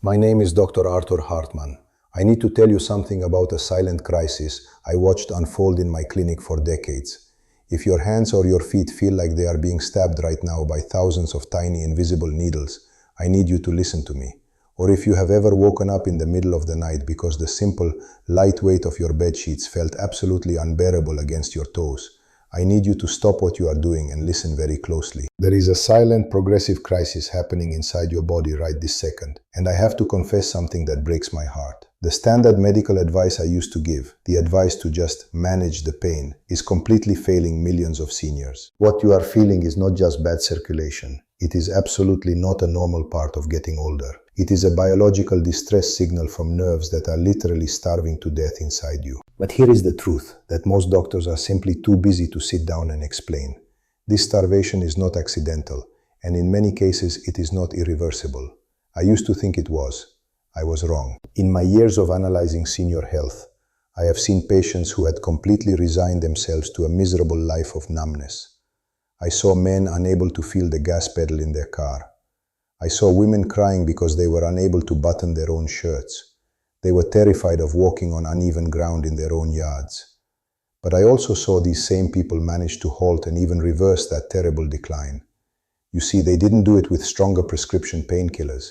My name is Dr. Arthur Hartmann. I need to tell you something about a silent crisis I watched unfold in my clinic for decades. If your hands or your feet feel like they are being stabbed right now by thousands of tiny invisible needles, I need you to listen to me. Or if you have ever woken up in the middle of the night because the simple, light weight of your bed sheets felt absolutely unbearable against your toes, I need you to stop what you are doing and listen very closely. There is a silent, progressive crisis happening inside your body right this second, and I have to confess something that breaks my heart. The standard medical advice I used to give, the advice to just manage the pain, is completely failing millions of seniors. What you are feeling is not just bad circulation. It is absolutely not a normal part of getting older. It is a biological distress signal from nerves that are literally starving to death inside you. But here is the truth, that most doctors are simply too busy to sit down and explain. This starvation is not accidental, and in many cases it is not irreversible. I used to think it was. I was wrong. In my years of analyzing senior health, I have seen patients who had completely resigned themselves to a miserable life of numbness. I saw men unable to feel the gas pedal in their car. I saw women crying because they were unable to button their own shirts. They were terrified of walking on uneven ground in their own yards. But I also saw these same people manage to halt and even reverse that terrible decline. You see, they didn't do it with stronger prescription painkillers.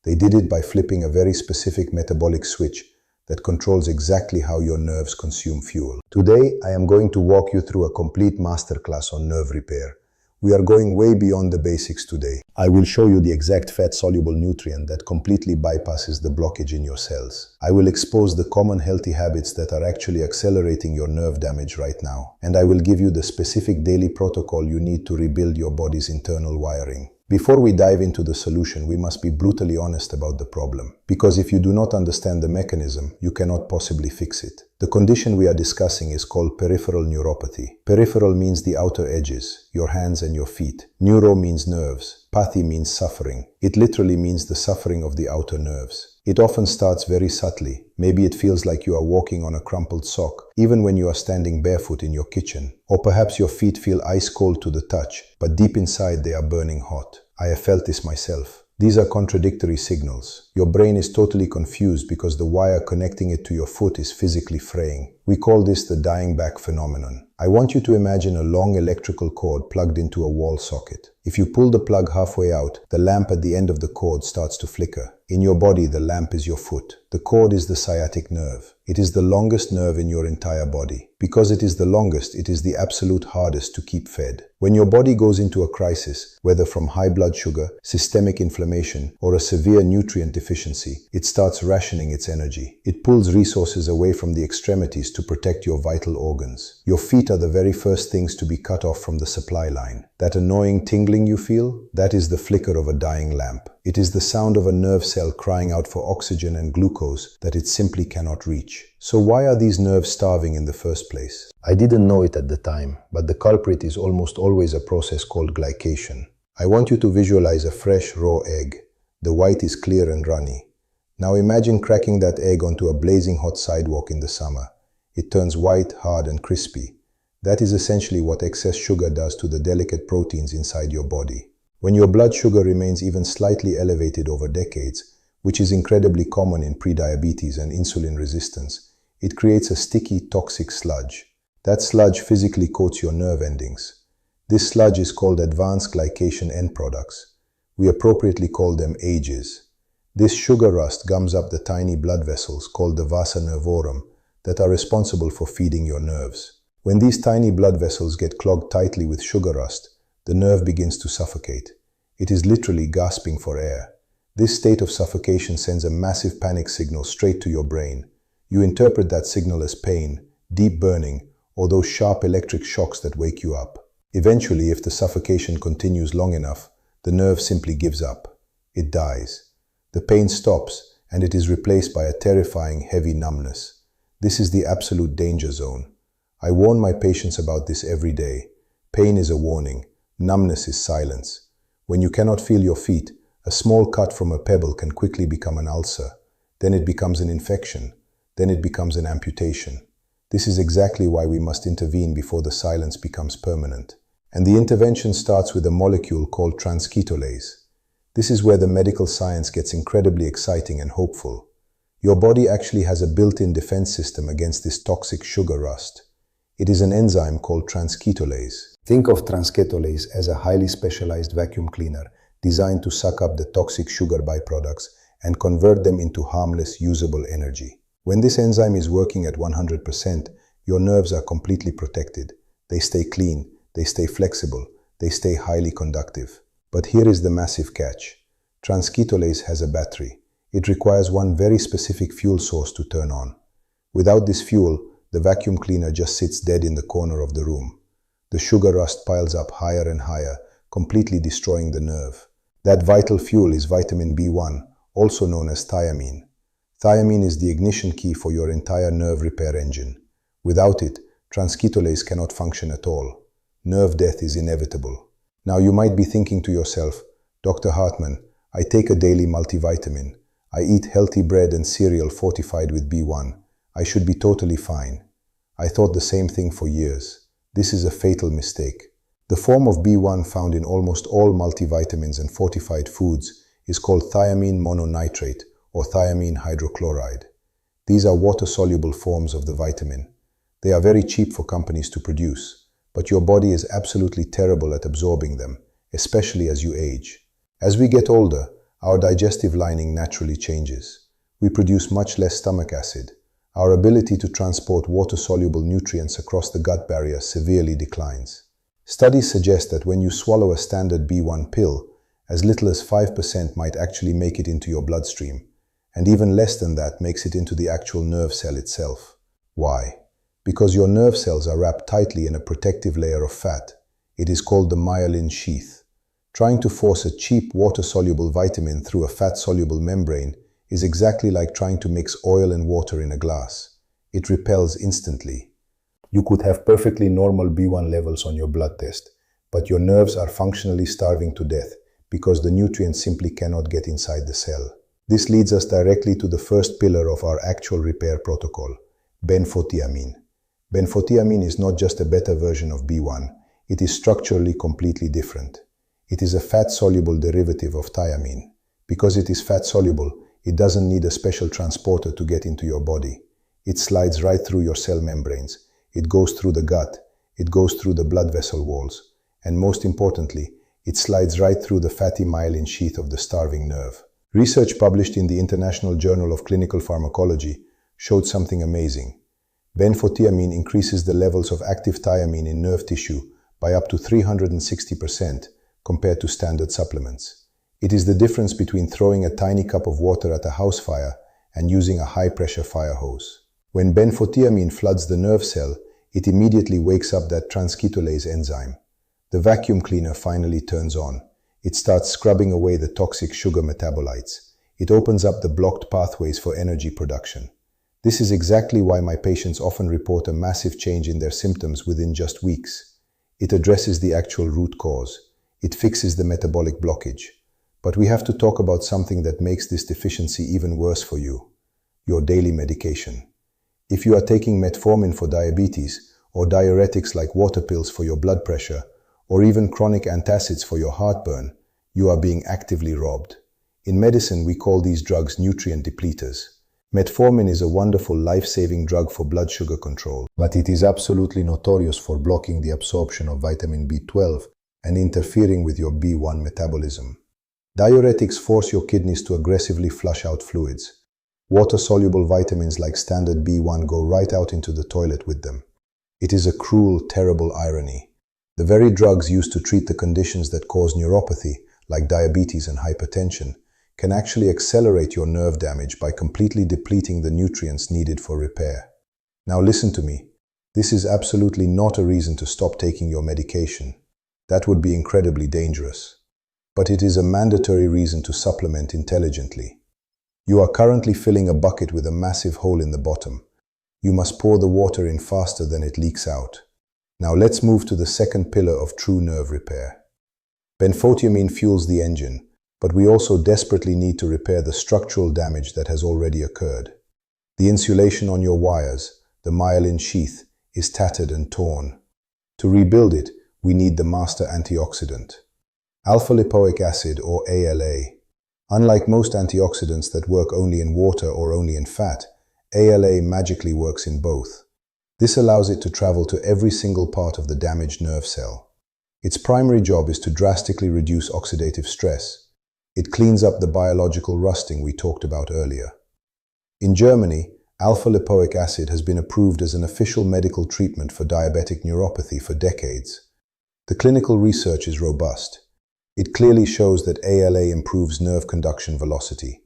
They did it by flipping a very specific metabolic switch that controls exactly how your nerves consume fuel. Today, I am going to walk you through a complete masterclass on nerve repair. We are going way beyond the basics today. I will show you the exact fat-soluble nutrient that completely bypasses the blockage in your cells. I will expose the common healthy habits that are actually accelerating your nerve damage right now. And I will give you the specific daily protocol you need to rebuild your body's internal wiring. Before we dive into the solution, we must be brutally honest about the problem. Because if you do not understand the mechanism, you cannot possibly fix it. The condition we are discussing is called peripheral neuropathy. Peripheral means the outer edges, your hands and your feet. Neuro means nerves. Pathy means suffering. It literally means the suffering of the outer nerves. It often starts very subtly. Maybe it feels like you are walking on a crumpled sock, even when you are standing barefoot in your kitchen. Or perhaps your feet feel ice cold to the touch, but deep inside they are burning hot. I have felt this myself. These are contradictory signals. Your brain is totally confused because the wire connecting it to your foot is physically fraying. We call this the dying back phenomenon. I want you to imagine a long electrical cord plugged into a wall socket. If you pull the plug halfway out, the lamp at the end of the cord starts to flicker. In your body, the lamp is your foot. The cord is the sciatic nerve. It is the longest nerve in your entire body. Because it is the longest, it is the absolute hardest to keep fed. When your body goes into a crisis, whether from high blood sugar, systemic inflammation, or a severe nutrient deficiency, it starts rationing its energy. It pulls resources away from the extremities to protect your vital organs. Your feet are the very first things to be cut off from the supply line. That annoying tingling you feel, that is the flicker of a dying lamp. It is the sound of a nerve cell crying out for oxygen and glucose that it simply cannot reach. So why are these nerves starving in the first place? I didn't know it at the time, but the culprit is almost always a process called glycation. I want you to visualize a fresh, raw egg. The white is clear and runny. Now imagine cracking that egg onto a blazing hot sidewalk in the summer. It turns white, hard, and crispy. That is essentially what excess sugar does to the delicate proteins inside your body. When your blood sugar remains even slightly elevated over decades, which is incredibly common in prediabetes and insulin resistance, it creates a sticky, toxic sludge. That sludge physically coats your nerve endings. This sludge is called advanced glycation end products. We appropriately call them AGEs. This sugar rust gums up the tiny blood vessels called the vasa nervorum that are responsible for feeding your nerves. When these tiny blood vessels get clogged tightly with sugar rust, the nerve begins to suffocate. It is literally gasping for air. This state of suffocation sends a massive panic signal straight to your brain. You interpret that signal as pain, deep burning, or those sharp electric shocks that wake you up. Eventually, if the suffocation continues long enough, the nerve simply gives up. It dies. The pain stops, and it is replaced by a terrifying, heavy numbness. This is the absolute danger zone. I warn my patients about this every day. Pain is a warning. Numbness is silence. When you cannot feel your feet, a small cut from a pebble can quickly become an ulcer. Then it becomes an infection. Then it becomes an amputation. This is exactly why we must intervene before the silence becomes permanent. And the intervention starts with a molecule called transketolase. This is where the medical science gets incredibly exciting and hopeful. Your body actually has a built-in defense system against this toxic sugar rust. It is an enzyme called transketolase. Think of transketolase as a highly specialized vacuum cleaner designed to suck up the toxic sugar byproducts and convert them into harmless, usable energy. When this enzyme is working at 100%, your nerves are completely protected. They stay clean, they stay flexible, they stay highly conductive. But here is the massive catch. Transketolase has a battery. It requires one very specific fuel source to turn on. Without this fuel, the vacuum cleaner just sits dead in the corner of the room. The sugar rust piles up higher and higher, completely destroying the nerve. That vital fuel is vitamin B1, also known as thiamine. Thiamine is the ignition key for your entire nerve repair engine. Without it, transketolase cannot function at all. Nerve death is inevitable. Now you might be thinking to yourself, Dr. Hartman, I take a daily multivitamin. I eat healthy bread and cereal fortified with B1. I should be totally fine. I thought the same thing for years. This is a fatal mistake. The form of B1 found in almost all multivitamins and fortified foods is called thiamine mononitrate or thiamine hydrochloride. These are water-soluble forms of the vitamin. They are very cheap for companies to produce, but your body is absolutely terrible at absorbing them, especially as you age. As we get older, our digestive lining naturally changes. We produce much less stomach acid. Our ability to transport water-soluble nutrients across the gut barrier severely declines. Studies suggest that when you swallow a standard B1 pill, as little as 5% might actually make it into your bloodstream, and even less than that makes it into the actual nerve cell itself. Why? Because your nerve cells are wrapped tightly in a protective layer of fat. It is called the myelin sheath. Trying to force a cheap water-soluble vitamin through a fat-soluble membrane is exactly like trying to mix oil and water in a glass. It repels instantly. You could have perfectly normal B1 levels on your blood test, but your nerves are functionally starving to death because the nutrients simply cannot get inside the cell. This leads us directly to the first pillar of our actual repair protocol, benfotiamine. Benfotiamine is not just a better version of B1, it is structurally completely different. It is a fat-soluble derivative of thiamine. Because it is fat-soluble, it doesn't need a special transporter to get into your body. It slides right through your cell membranes. It goes through the gut. It goes through the blood vessel walls. And most importantly, it slides right through the fatty myelin sheath of the starving nerve. Research published in the International Journal of Clinical Pharmacology showed something amazing. Benfotiamine increases the levels of active thiamine in nerve tissue by up to 360% compared to standard supplements. It is the difference between throwing a tiny cup of water at a house fire and using a high-pressure fire hose. When benfotiamine floods the nerve cell, it immediately wakes up that transketolase enzyme. The vacuum cleaner finally turns on. It starts scrubbing away the toxic sugar metabolites. It opens up the blocked pathways for energy production. This is exactly why my patients often report a massive change in their symptoms within just weeks. It addresses the actual root cause. It fixes the metabolic blockage. But we have to talk about something that makes this deficiency even worse for you: your daily medication. If you are taking metformin for diabetes, or diuretics like water pills for your blood pressure, or even chronic antacids for your heartburn, you are being actively robbed. In medicine, we call these drugs nutrient depleters. Metformin is a wonderful life-saving drug for blood sugar control, but it is absolutely notorious for blocking the absorption of vitamin B12 and interfering with your B1 metabolism. Diuretics force your kidneys to aggressively flush out fluids. Water-soluble vitamins like standard B1 go right out into the toilet with them. It is a cruel, terrible irony. The very drugs used to treat the conditions that cause neuropathy, like diabetes and hypertension, can actually accelerate your nerve damage by completely depleting the nutrients needed for repair. Now listen to me. This is absolutely not a reason to stop taking your medication. That would be incredibly dangerous. But it is a mandatory reason to supplement intelligently. You are currently filling a bucket with a massive hole in the bottom. You must pour the water in faster than it leaks out. Now let's move to the second pillar of true nerve repair. Benfotiamine fuels the engine, but we also desperately need to repair the structural damage that has already occurred. The insulation on your wires, the myelin sheath, is tattered and torn. To rebuild it, we need the master antioxidant. Alpha-lipoic acid, or ALA. Unlike most antioxidants that work only in water or only in fat, ALA magically works in both. This allows it to travel to every single part of the damaged nerve cell. Its primary job is to drastically reduce oxidative stress. It cleans up the biological rusting we talked about earlier. In Germany, alpha-lipoic acid has been approved as an official medical treatment for diabetic neuropathy for decades. The clinical research is robust. It clearly shows that ALA improves nerve conduction velocity.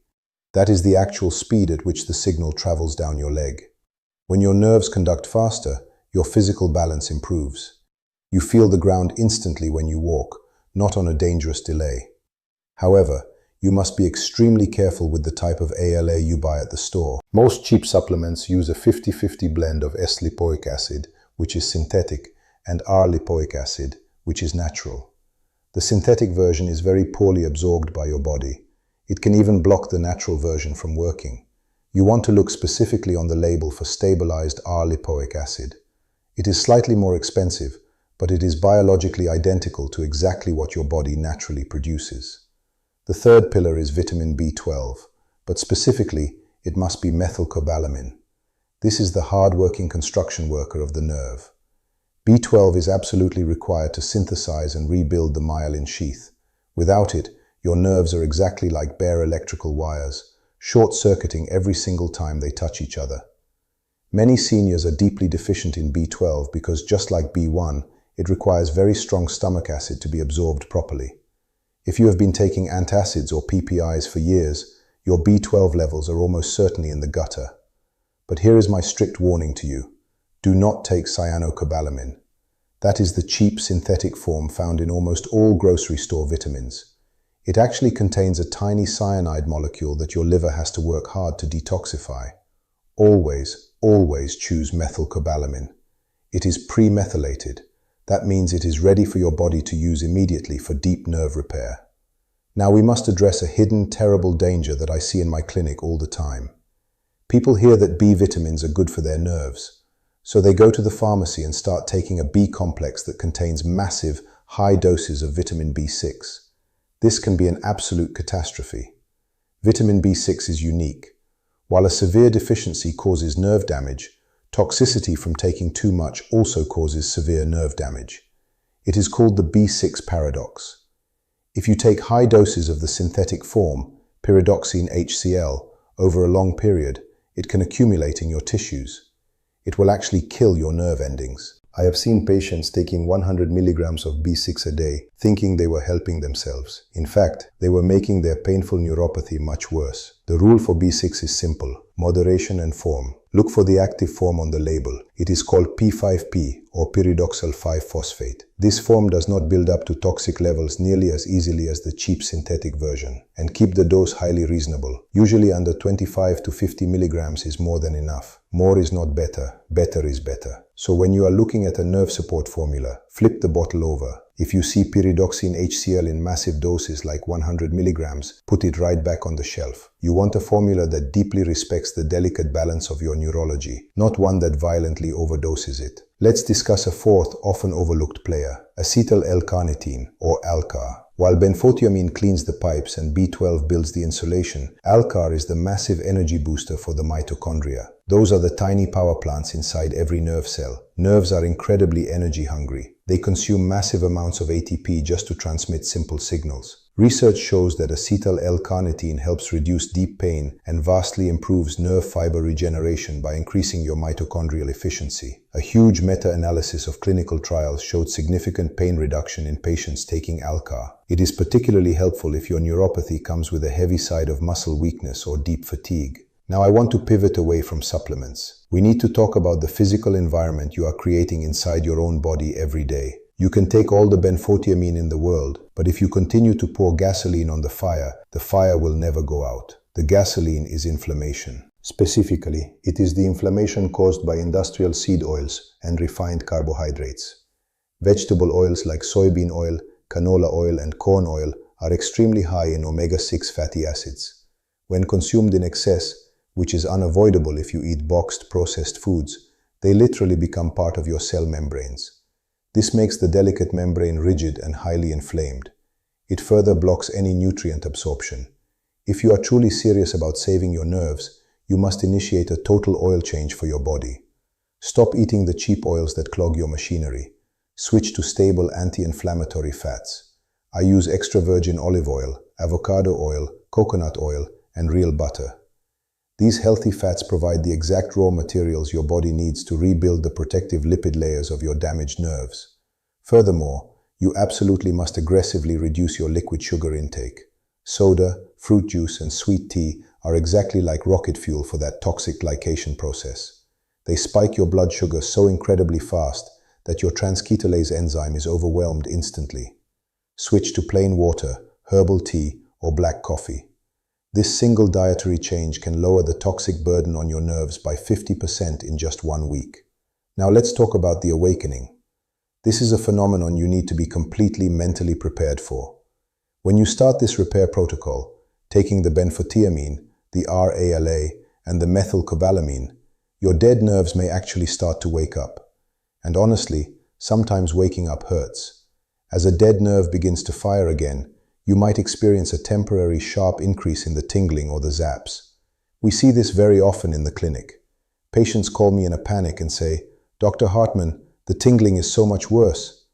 That is the actual speed at which the signal travels down your leg. When your nerves conduct faster, your physical balance improves. You feel the ground instantly when you walk, not on a dangerous delay. However, you must be extremely careful with the type of ALA you buy at the store. Most cheap supplements use a 50-50 blend of S-lipoic acid, which is synthetic, and R-lipoic acid, which is natural. The synthetic version is very poorly absorbed by your body. It can even block the natural version from working. You want to look specifically on the label for stabilized R-lipoic acid. It is slightly more expensive, but it is biologically identical to exactly what your body naturally produces. The third pillar is vitamin B12, but specifically, it must be methylcobalamin. This is the hard-working construction worker of the nerve. B12 is absolutely required to synthesize and rebuild the myelin sheath. Without it, your nerves are exactly like bare electrical wires, short-circuiting every single time they touch each other. Many seniors are deeply deficient in B12 because, just like B1, it requires very strong stomach acid to be absorbed properly. If you have been taking antacids or PPIs for years, your B12 levels are almost certainly in the gutter. But here is my strict warning to you. Do not take cyanocobalamin. That is the cheap synthetic form found in almost all grocery store vitamins. It actually contains a tiny cyanide molecule that your liver has to work hard to detoxify. Always, always choose methylcobalamin. It is pre-methylated. That means it is ready for your body to use immediately for deep nerve repair. Now we must address a hidden, terrible danger that I see in my clinic all the time. People hear that B vitamins are good for their nerves. So they go to the pharmacy and start taking a B complex that contains massive, high doses of vitamin B6. This can be an absolute catastrophe. Vitamin B6 is unique. While a severe deficiency causes nerve damage, toxicity from taking too much also causes severe nerve damage. It is called the B6 paradox. If you take high doses of the synthetic form, pyridoxine HCl, over a long period, it can accumulate in your tissues. It will actually kill your nerve endings. I have seen patients taking 100 milligrams of B6 a day, thinking they were helping themselves. In fact, they were making their painful neuropathy much worse. The rule for B6 is simple: moderation and form. Look for the active form on the label. It is called P5P, or pyridoxal 5-phosphate. This form does not build up to toxic levels nearly as easily as the cheap synthetic version. And keep the dose highly reasonable. Usually under 25 to 50 milligrams is more than enough. More is not better. Better is better. So when you are looking at a nerve support formula, flip the bottle over. If you see pyridoxine HCl in massive doses like 100 milligrams, put it right back on the shelf. You want a formula that deeply respects the delicate balance of your neurology, not one that violently overdoses it. Let's discuss a fourth, often overlooked player, acetyl L-carnitine, or ALCAR. While benfotiamine cleans the pipes and B12 builds the insulation, ALCAR is the massive energy booster for the mitochondria. Those are the tiny power plants inside every nerve cell. Nerves are incredibly energy hungry. They consume massive amounts of ATP just to transmit simple signals. Research shows that acetyl L-carnitine helps reduce deep pain and vastly improves nerve fiber regeneration by increasing your mitochondrial efficiency. A huge meta-analysis of clinical trials showed significant pain reduction in patients taking ALCAR. It is particularly helpful if your neuropathy comes with a heavy side of muscle weakness or deep fatigue. Now I want to pivot away from supplements. We need to talk about the physical environment you are creating inside your own body every day. You can take all the benfotiamine in the world, but if you continue to pour gasoline on the fire will never go out. The gasoline is inflammation. Specifically, it is the inflammation caused by industrial seed oils and refined carbohydrates. Vegetable oils like soybean oil, canola oil, and corn oil are extremely high in omega-6 fatty acids. When consumed in excess, which is unavoidable if you eat boxed processed foods, they literally become part of your cell membranes. This makes the delicate membrane rigid and highly inflamed. It further blocks any nutrient absorption. If you are truly serious about saving your nerves, you must initiate a total oil change for your body. Stop eating the cheap oils that clog your machinery. Switch to stable anti-inflammatory fats. I use extra virgin olive oil, avocado oil, coconut oil, and real butter. These healthy fats provide the exact raw materials your body needs to rebuild the protective lipid layers of your damaged nerves. Furthermore, you absolutely must aggressively reduce your liquid sugar intake. Soda, fruit juice, and sweet tea are exactly like rocket fuel for that toxic glycation process. They spike your blood sugar so incredibly fast that your transketolase enzyme is overwhelmed instantly. Switch to plain water, herbal tea, or black coffee. This single dietary change can lower the toxic burden on your nerves by 50% in just 1 week. Now let's talk about the awakening. This is a phenomenon you need to be completely mentally prepared for. When you start this repair protocol, taking the benfotiamine, the RALA, and the methylcobalamin, your dead nerves may actually start to wake up. And honestly, sometimes waking up hurts. As a dead nerve begins to fire again, you might experience a temporary sharp increase in the tingling or the zaps. We see this very often in the clinic. Patients call me in a panic and say, "Dr. Hartman, the tingling is so much worse."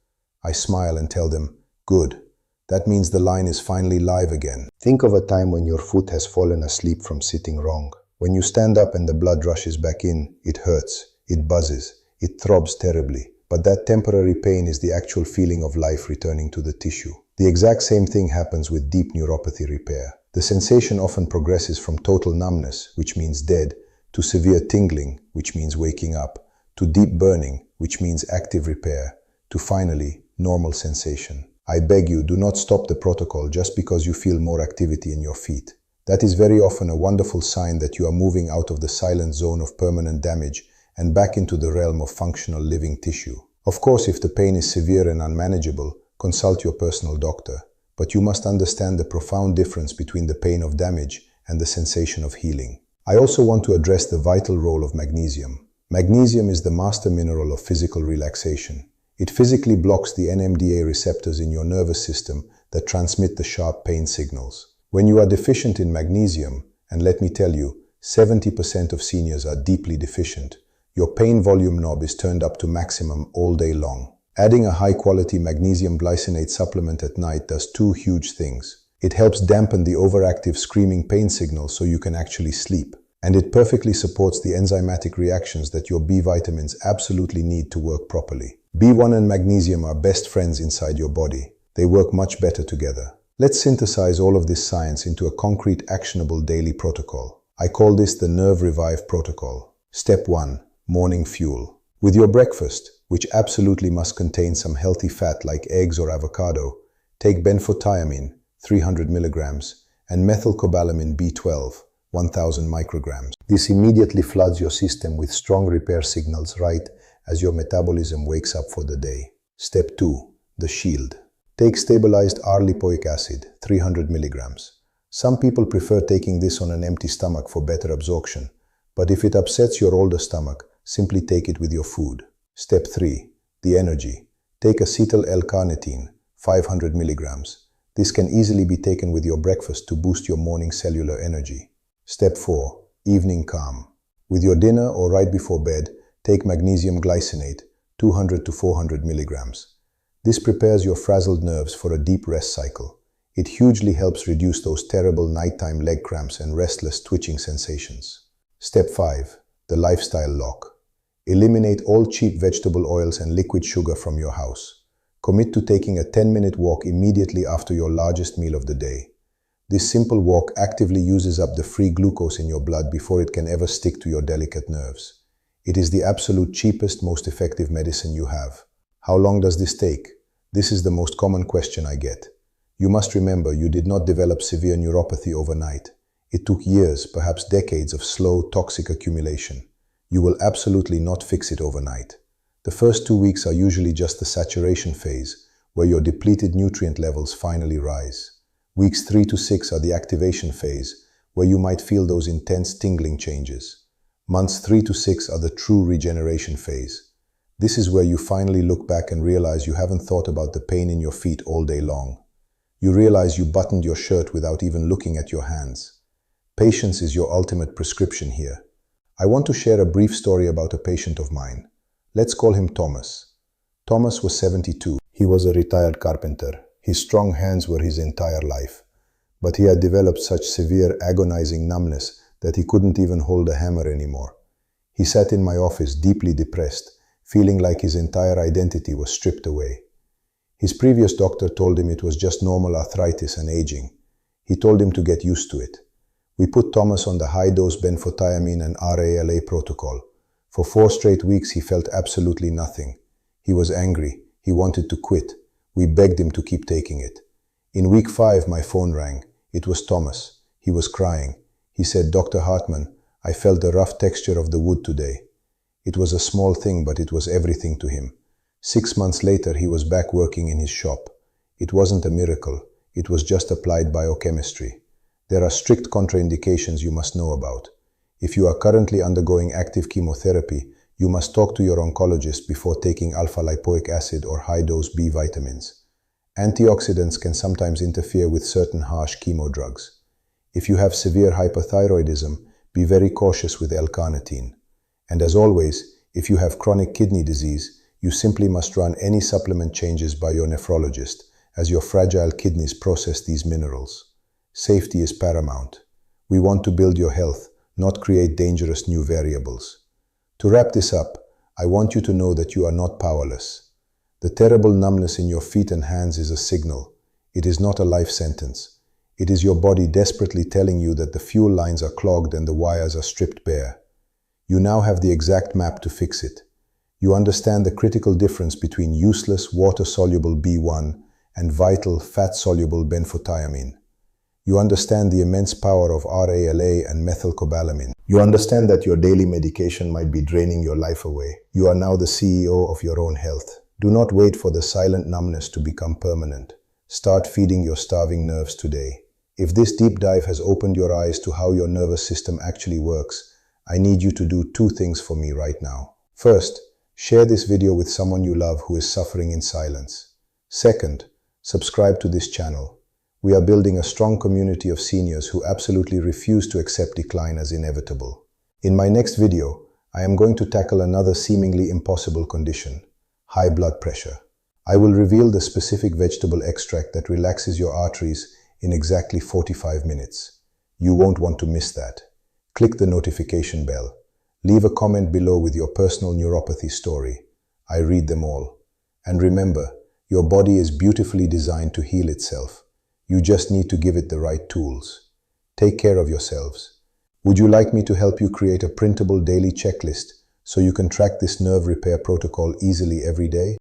I smile and tell them, "Good. That means the line is finally live again." Think of a time when your foot has fallen asleep from sitting wrong. When you stand up and the blood rushes back in, it hurts, it buzzes, it throbs terribly. But that temporary pain is the actual feeling of life returning to the tissue. The exact same thing happens with deep neuropathy repair. The sensation often progresses from total numbness, which means dead, to severe tingling, which means waking up, to deep burning, which means active repair, to finally, normal sensation. I beg you, do not stop the protocol just because you feel more activity in your feet. That is very often a wonderful sign that you are moving out of the silent zone of permanent damage and back into the realm of functional living tissue. Of course, if the pain is severe and unmanageable, consult your personal doctor. But you must understand the profound difference between the pain of damage and the sensation of healing. I also want to address the vital role of magnesium. Magnesium is the master mineral of physical relaxation. It physically blocks the NMDA receptors in your nervous system that transmit the sharp pain signals. When you are deficient in magnesium, and let me tell you, 70% of seniors are deeply deficient, your pain volume knob is turned up to maximum all day long. Adding a high-quality magnesium glycinate supplement at night does two huge things. It helps dampen the overactive screaming pain signal so you can actually sleep. And it perfectly supports the enzymatic reactions that your B vitamins absolutely need to work properly. B1 and magnesium are best friends inside your body. They work much better together. Let's synthesize all of this science into a concrete, actionable daily protocol. I call this the Nerve Revive Protocol. Step 1. Morning fuel. With your breakfast, which absolutely must contain some healthy fat like eggs or avocado, take benfotiamine, 300 milligrams, and methylcobalamin B12, 1000 micrograms. This immediately floods your system with strong repair signals right as your metabolism wakes up for the day. Step 2. The shield. Take stabilized R-lipoic acid, 300 milligrams. Some people prefer taking this on an empty stomach for better absorption, but if it upsets your older stomach, simply take it with your food. Step 3. The energy. Take acetyl L-carnitine, 500 milligrams. This can easily be taken with your breakfast to boost your morning cellular energy. Step 4. Evening calm. With your dinner or right before bed, take magnesium glycinate, 200 to 400 milligrams. This prepares your frazzled nerves for a deep rest cycle. It hugely helps reduce those terrible nighttime leg cramps and restless twitching sensations. Step 5. The lifestyle lock. Eliminate all cheap vegetable oils and liquid sugar from your house. Commit to taking a 10-minute walk immediately after your largest meal of the day. This simple walk actively uses up the free glucose in your blood before it can ever stick to your delicate nerves. It is the absolute cheapest, most effective medicine you have. How long does this take? This is the most common question I get. You must remember, you did not develop severe neuropathy overnight. It took years, perhaps decades of slow, toxic accumulation. You will absolutely not fix it overnight. The first 2 weeks are usually just the saturation phase, where your depleted nutrient levels finally rise. Weeks 3 to 6 are the activation phase, where you might feel those intense tingling changes. Months 3 to 6 are the true regeneration phase. This is where you finally look back and realize you haven't thought about the pain in your feet all day long. You realize you buttoned your shirt without even looking at your hands. Patience is your ultimate prescription here. I want to share a brief story about a patient of mine. Let's call him Thomas. Thomas was 72. He was a retired carpenter. His strong hands were his entire life. But he had developed such severe, agonizing numbness that he couldn't even hold a hammer anymore. He sat in my office deeply depressed, feeling like his entire identity was stripped away. His previous doctor told him it was just normal arthritis and aging. He told him to get used to it. We put Thomas on the high-dose benfotiamine and RALA protocol. For 4 straight weeks he felt absolutely nothing. He was angry. He wanted to quit. We begged him to keep taking it. In week 5 my phone rang. It was Thomas. He was crying. He said, "Dr. Hartman, I felt the rough texture of the wood today." It was a small thing, but it was everything to him. 6 months later, he was back working in his shop. It wasn't a miracle. It was just applied biochemistry. There are strict contraindications you must know about. If you are currently undergoing active chemotherapy, you must talk to your oncologist before taking alpha-lipoic acid or high-dose B vitamins. Antioxidants can sometimes interfere with certain harsh chemo drugs. If you have severe hyperthyroidism, be very cautious with L-carnitine. And as always, if you have chronic kidney disease, you simply must run any supplement changes by your nephrologist, as your fragile kidneys process these minerals. Safety is paramount. We want to build your health, not create dangerous new variables. To wrap this up, I want you to know that you are not powerless. The terrible numbness in your feet and hands is a signal. It is not a life sentence. It is your body desperately telling you that the fuel lines are clogged and the wires are stripped bare. You now have the exact map to fix it. You understand the critical difference between useless water-soluble B1 and vital fat-soluble benfotiamine. You understand the immense power of RALA and methylcobalamin. You understand that your daily medication might be draining your life away. You are now the CEO of your own health. Do not wait for the silent numbness to become permanent. Start feeding your starving nerves today. If this deep dive has opened your eyes to how your nervous system actually works, I need you to do 2 things for me right now. First, share this video with someone you love who is suffering in silence. Second, subscribe to this channel. We are building a strong community of seniors who absolutely refuse to accept decline as inevitable. In my next video, I am going to tackle another seemingly impossible condition: high blood pressure. I will reveal the specific vegetable extract that relaxes your arteries in exactly 45 minutes. You won't want to miss that. Click the notification bell. Leave a comment below with your personal neuropathy story. I read them all. And remember, your body is beautifully designed to heal itself. You just need to give it the right tools. Take care of yourselves. Would you like me to help you create a printable daily checklist so you can track this nerve repair protocol easily every day?